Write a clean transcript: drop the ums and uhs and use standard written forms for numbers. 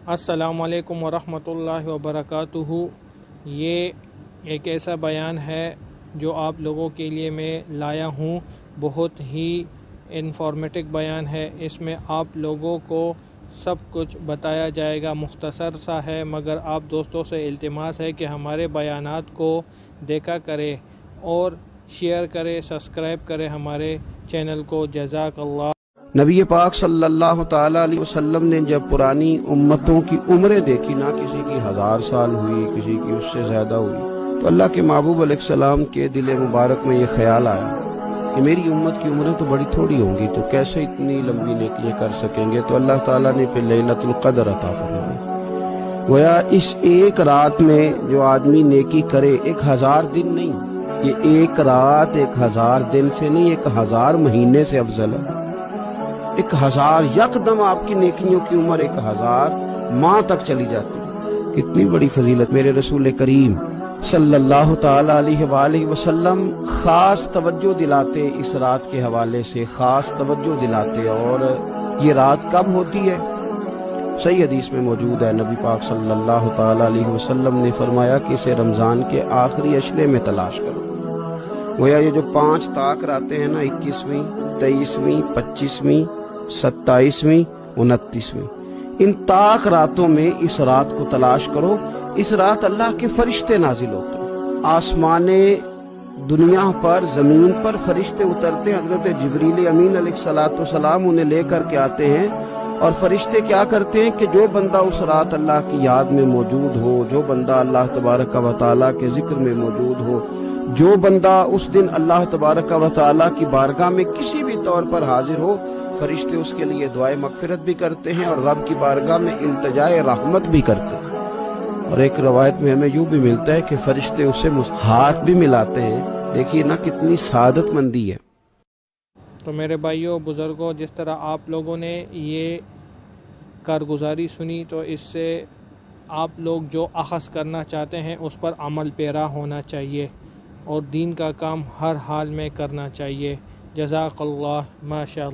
السلام علیکم ورحمۃ اللہ وبرکاتہ۔ یہ ایک ایسا بیان ہے جو آپ لوگوں کے لیے میں لایا ہوں۔ بہت ہی انفارمیٹک بیان ہے۔ اس میں آپ لوگوں کو سب کچھ بتایا جائے گا۔ مختصر سا ہے، مگر آپ دوستوں سے التماس ہے کہ ہمارے بیانات کو دیکھا کرے اور شیئر کرے، سبسکرائب کرے ہمارے چینل کو۔ جزاک اللہ۔ نبی پاک صلی اللہ تعالی علیہ وسلم نے جب پرانی امتوں کی عمریں دیکھی، نہ کسی کی 1000 سال ہوئی، کسی کی اس سے زیادہ ہوئی، تو اللہ کے محبوب علیہ السلام کے دل مبارک میں یہ خیال آیا کہ میری امت کی عمریں تو بڑی تھوڑی ہوں گی، تو کیسے اتنی لمبی نیکیاں کر سکیں گے؟ تو اللہ تعالیٰ نے پھر لیلۃ القدر عطا فرمائی۔ گویا اس ایک رات میں جو آدمی نیکی کرے، 1000 دن نہیں، یہ ایک رات 1000 دن سے نہیں، 1000 مہینے سے افضل ہے۔ 1000 یکدم آپ کی نیکیوں کی عمر 1000 ماہ تک چلی جاتی ہے۔ کتنی بڑی فضیلت! میرے رسول کریم صلی اللہ تعالی علیہ وآلہ وسلم خاص توجہ دلاتے، اس رات کے حوالے سے خاص توجہ دلاتے۔ اور یہ رات کب ہوتی ہے؟ صحیح حدیث میں موجود ہے، نبی پاک صلی اللہ تعالی علیہ وسلم نے فرمایا کہ اسے رمضان کے آخری عشرے میں تلاش کرو۔ گویا یہ جو 5 طاق راتیں ہیں نا، 21ویں، 23ویں، 25ویں، 27ویں، 29ویں، ان طاق راتوں میں اس رات کو تلاش کرو۔ اس رات اللہ کے فرشتے نازل ہوتے ہیں، آسمان دنیا پر، زمین پر فرشتے اترتے ہیں۔ حضرت جبریل امین علیہ السلام انہیں لے کر کے آتے ہیں، اور فرشتے کیا کرتے ہیں کہ جو بندہ اس رات اللہ کی یاد میں موجود ہو، جو بندہ اللہ تبارک و تعالیٰ کے ذکر میں موجود ہو، جو بندہ اس دن اللہ تبارک و تعالیٰ کی بارگاہ میں کسی بھی طور پر حاضر ہو، فرشتے اس کے لیے دعائے مغفرت بھی کرتے ہیں اور رب کی بارگاہ میں التجائے رحمت بھی کرتے ہیں۔ اور ایک روایت میں ہمیں یوں بھی ملتا ہے کہ فرشتے اسے ہاتھ بھی ملاتے ہیں۔ دیکھیے نا کتنی سعادت مندی ہے۔ تو میرے بھائیوں، بزرگوں، جس طرح آپ لوگوں نے یہ کارگزاری سنی، تو اس سے آپ لوگ جو اخذ کرنا چاہتے ہیں اس پر عمل پیرا ہونا چاہیے، اور دین کا کام ہر حال میں کرنا چاہیے۔ جزاک اللہ، ماشاء اللہ۔